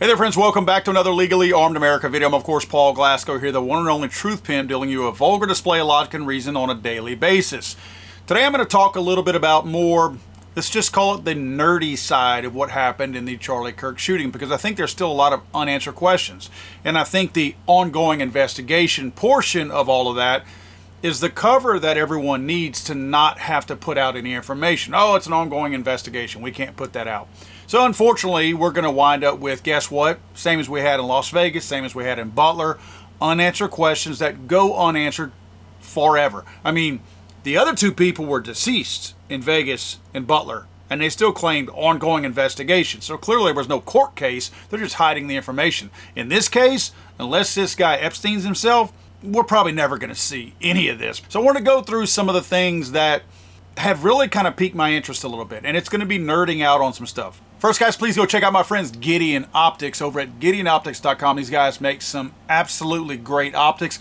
Hey there friends, welcome back to another Legally Armed America video. I'm of course Paul Glasgow here, the one and only truth pimp dealing you a vulgar display of logic and reason on a daily basis. Today I'm going to talk a little bit about more, let's just call it the nerdy side of what happened in the Charlie Kirk shooting, because I think there's still a lot of unanswered questions. And I think the ongoing investigation portion of all of that is the cover that everyone needs to not have to put out any information. Oh, it's an ongoing investigation. We can't put that out. So unfortunately, we're going to wind up with, guess what? Same as we had in Las Vegas, same as we had in Butler. Unanswered questions that go unanswered forever. I mean, the other two people were deceased in Vegas and Butler, and they still claimed ongoing investigation. So clearly there was no court case. They're just hiding the information. In this case, unless this guy Epstein's himself, we're probably never going to see any of this. So I want to go through some of the things that have really kind of piqued my interest a little bit, and it's going to be nerding out on some stuff. First, guys, please go check out my friends Gideon Optics over at GideonOptics.com. These guys make some absolutely great optics.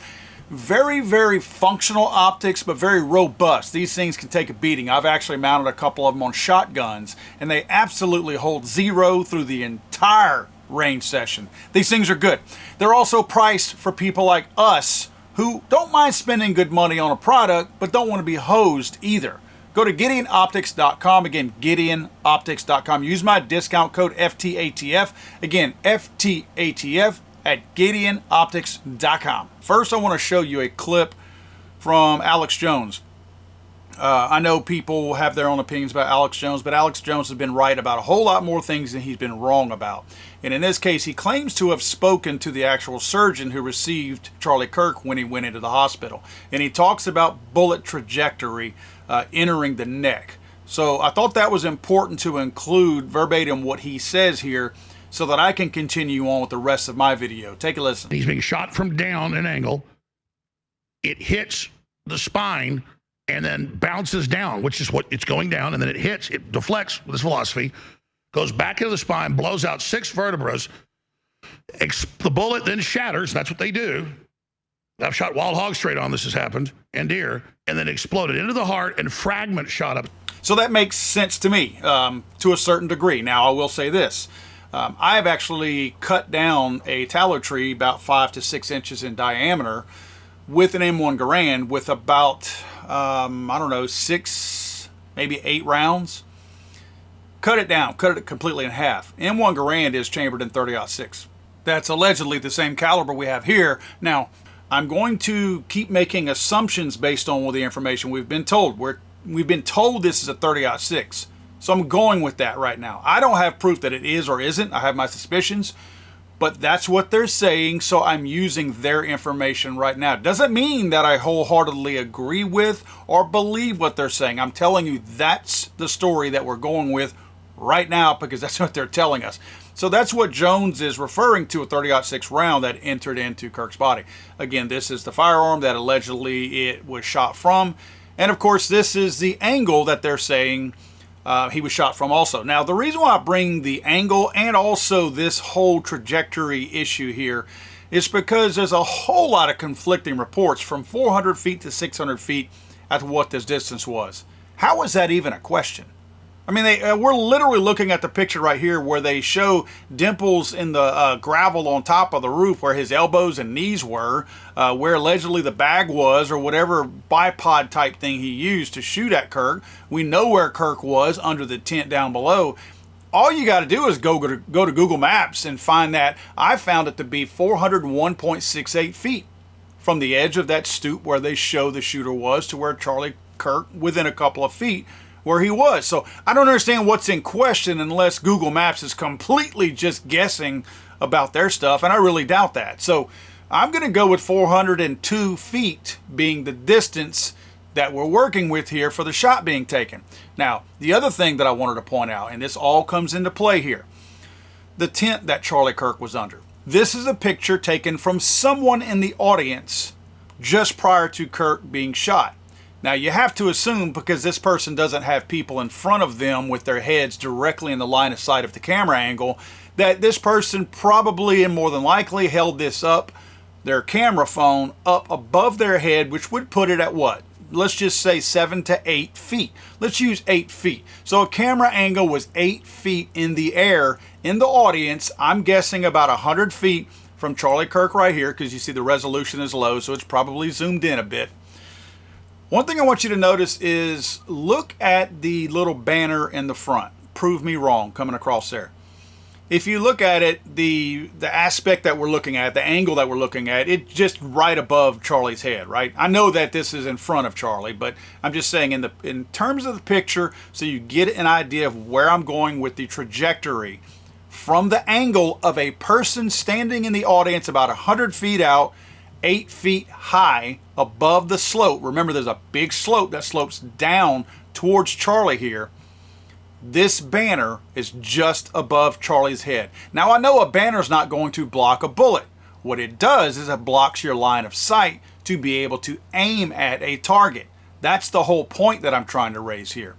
Very, very functional optics, but very robust. These things can take a beating. I've actually mounted a couple of them on shotguns, and they absolutely hold zero through the entire range session. These things are good. They're also priced for people like us who don't mind spending good money on a product, but don't want to be hosed either. Go to GideonOptics.com. Again, GideonOptics.com. Use my discount code FTATF. Again, FTATF at GideonOptics.com. First, I want to show you a clip from Alex Jones. I know people have their own opinions about Alex Jones, but Alex Jones has been right about a whole lot more things than he's been wrong about. And in this case, he claims to have spoken to the actual surgeon who received Charlie Kirk when he went into the hospital. And he talks about bullet trajectory entering the neck. So I thought that was important to include verbatim what he says here so that I can continue on with the rest of my video. Take a listen. He's being shot from down an angle. It hits the spine and then bounces down, which is what it's going down, and then it hits, it deflects with this velocity, goes back into the spine, blows out 6 vertebrae. The bullet then shatters. That's what they do. I've shot wild hog straight on, this has happened, and deer, and then exploded into the heart, and fragments shot up. So that makes sense to me to a certain degree. Now, I will say this. I have actually cut down a tallow tree about 5 to 6 inches in diameter with an M1 Garand with about, I don't know, 6, maybe 8 rounds. Cut it down, cut it completely in half. M1 Garand is chambered in 30-06. That's allegedly the same caliber we have here. Now, I'm going to keep making assumptions based on all the information we've been told. We've been told this is a 30-06. So I'm going with that right now. I don't have proof that it is or isn't. I have my suspicions. But that's what they're saying, so I'm using their information right now. Doesn't mean that I wholeheartedly agree with or believe what they're saying. I'm telling you that's the story that we're going with right now because that's what they're telling us. So that's what Jones is referring to, a 30-06 round that entered into Kirk's body. Again, this is the firearm that allegedly it was shot from. And of course, this is the angle that they're saying he was shot from also. Now, the reason why I bring the angle and also this whole trajectory issue here is because there's a whole lot of conflicting reports from 400 feet to 600 feet as to what this distance was. How is that even a question? I mean, we're literally looking at the picture right here where they show dimples in the gravel on top of the roof where his elbows and knees were, where allegedly the bag was or whatever bipod type thing he used to shoot at Kirk. We know where Kirk was under the tent down below. All you got to do is go to Google Maps and find that. I found it to be 401.68 feet from the edge of that stoop where they show the shooter was to where Charlie Kirk within a couple of feet where he was. So I don't understand what's in question unless Google Maps is completely just guessing about their stuff, and I really doubt that. So I'm going to go with 402 feet being the distance that we're working with here for the shot being taken. Now, the other thing that I wanted to point out, and this all comes into play here, the tent that Charlie Kirk was under. This is a picture taken from someone in the audience just prior to Kirk being shot. Now, you have to assume, because this person doesn't have people in front of them with their heads directly in the line of sight of the camera angle, that this person probably and more than likely held this up, their camera phone, up above their head, which would put it at what? let's just say 7 to 8 feet. Let's use 8 feet. So a camera angle was 8 feet in the air in the audience. I'm guessing about 100 feet from Charlie Kirk right here, because you see the resolution is low, so it's probably zoomed in a bit. One thing I want you to notice is look at the little banner in the front. Prove me wrong coming across there. If you look at it, the aspect that we're looking at, the angle that we're looking at, it's just right above Charlie's head, right? I know that this is in front of Charlie, but I'm just saying in terms of the picture, so you get an idea of where I'm going with the trajectory from the angle of a person standing in the audience about 100 feet out, 8 feet high above the slope. Remember, there's a big slope that slopes down towards Charlie here. This banner is just above Charlie's head. Now, I know a banner's not going to block a bullet. What it does is it blocks your line of sight to be able to aim at a target. That's the whole point that I'm trying to raise here.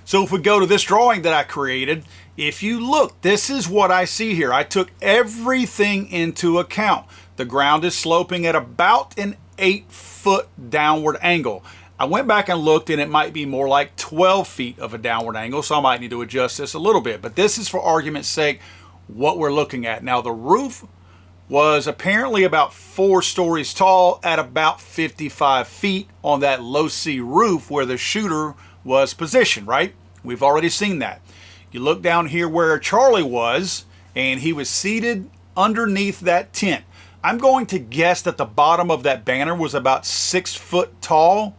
So if we go to this drawing that I created, if you look, this is what I see here. I took everything into account. The ground is sloping at about an 8-foot downward angle. I went back and looked, and it might be more like 12 feet of a downward angle, so I might need to adjust this a little bit. But this is, for argument's sake, what we're looking at. Now, the roof was apparently about 4 stories tall at about 55 feet on that low-C roof where the shooter was positioned, right? We've already seen that. You look down here where Charlie was, and he was seated underneath that tent. I'm going to guess that the bottom of that banner was about 6 foot tall.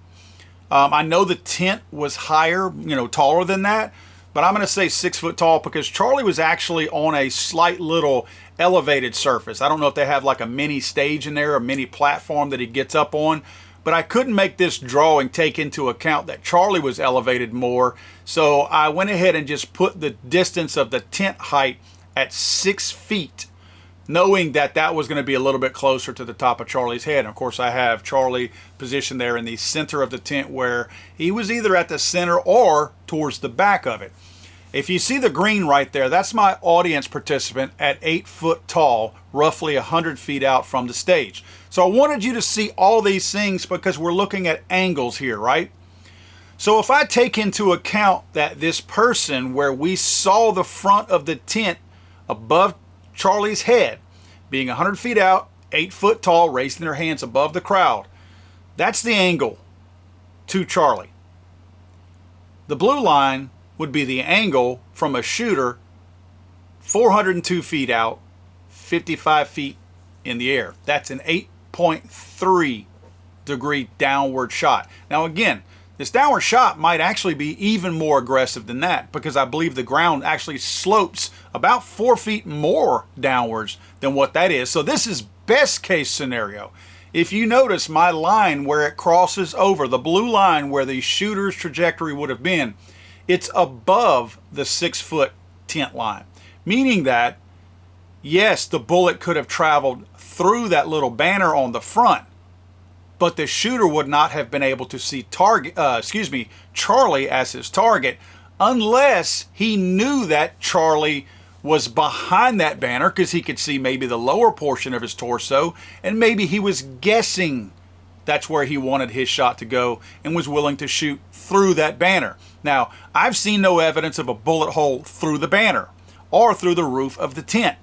I know the tent was higher, taller than that, but I'm going to say 6 foot tall because Charlie was actually on a slight little elevated surface. I don't know if they have like a mini stage in there, a mini platform that he gets up on, but I couldn't make this drawing take into account that Charlie was elevated more. So I went ahead and just put the distance of the tent height at 6 feet, knowing that that was going to be a little bit closer to the top of Charlie's head. And of course, I have Charlie positioned there in the center of the tent where he was either at the center or towards the back of it. If you see the green right there, that's my audience participant at 8 foot tall, roughly 100 feet out from the stage. So I wanted you to see all these things because we're looking at angles here, right? So if I take into account that this person where we saw the front of the tent above Charlie's head, being 100 feet out, 8 foot tall, raising their hands above the crowd, that's the angle to Charlie. The blue line would be the angle from a shooter 402 feet out, 55 feet in the air. That's an 8.3 degree downward shot. Now again, this downward shot might actually be even more aggressive than that because I believe the ground actually slopes about 4 feet more downwards than what that is. So this is best case scenario. If you notice my line where it crosses over, the blue line where the shooter's trajectory would have been, it's above the 6 foot tent line. Meaning that, yes, the bullet could have traveled through that little banner on the front, but the shooter would not have been able to see Charlie as his target unless he knew that Charlie was behind that banner because he could see maybe the lower portion of his torso, and maybe he was guessing that's where he wanted his shot to go and was willing to shoot through that banner. Now, I've seen no evidence of a bullet hole through the banner or through the roof of the tent.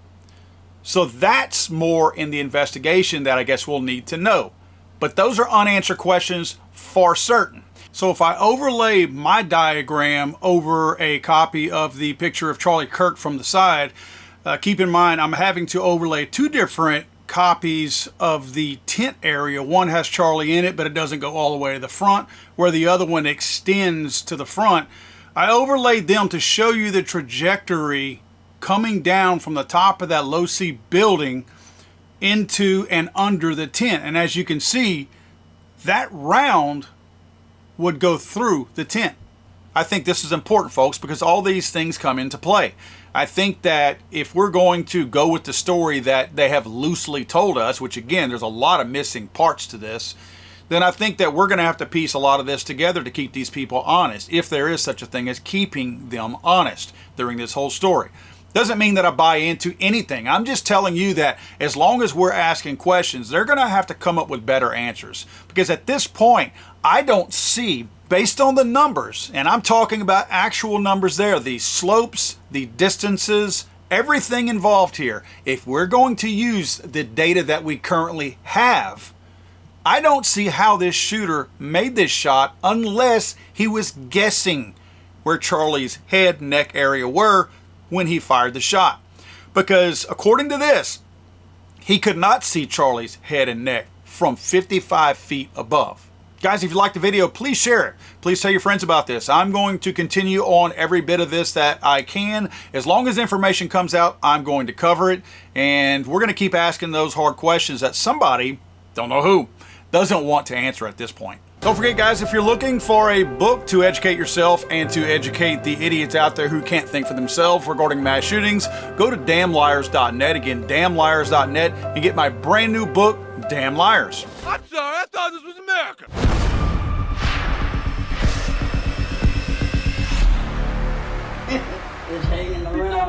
So that's more in the investigation that I guess we'll need to know. But those are unanswered questions for certain. So if I overlay my diagram over a copy of the picture of Charlie Kirk from the side, keep in mind I'm having to overlay 2 different copies of the tent area. One has Charlie in it, but it doesn't go all the way to the front, where the other one extends to the front. I overlaid them to show you the trajectory coming down from the top of that low-C building into and under the tent. And as you can see, that round would go through the tent. I think this is important, folks, because all these things come into play. I think that if we're going to go with the story that they have loosely told us, which again, there's a lot of missing parts to this, then I think that we're going to have to piece a lot of this together to keep these people honest, if there is such a thing as keeping them honest during this whole story. Doesn't mean that I buy into anything. I'm just telling you that as long as we're asking questions, they're going to have to come up with better answers. Because at this point, I don't see, based on the numbers, and I'm talking about actual numbers there, the slopes, the distances, everything involved here. If we're going to use the data that we currently have, I don't see how this shooter made this shot unless he was guessing where Charlie's head, neck area were when he fired the shot. Because according to this, he could not see Charlie's head and neck from 55 feet above. Guys, if you liked the video, please share it. Please tell your friends about this. I'm going to continue on every bit of this that I can. As long as information comes out, I'm going to cover it. And we're going to keep asking those hard questions that somebody, don't know who, doesn't want to answer at this point. Don't forget, guys, if you're looking for a book to educate yourself and to educate the idiots out there who can't think for themselves regarding mass shootings, go to damnliars.net. Again, damnliars.net, and get my brand new book, Damn Liars. I'm sorry, I thought this was America. It's hanging around.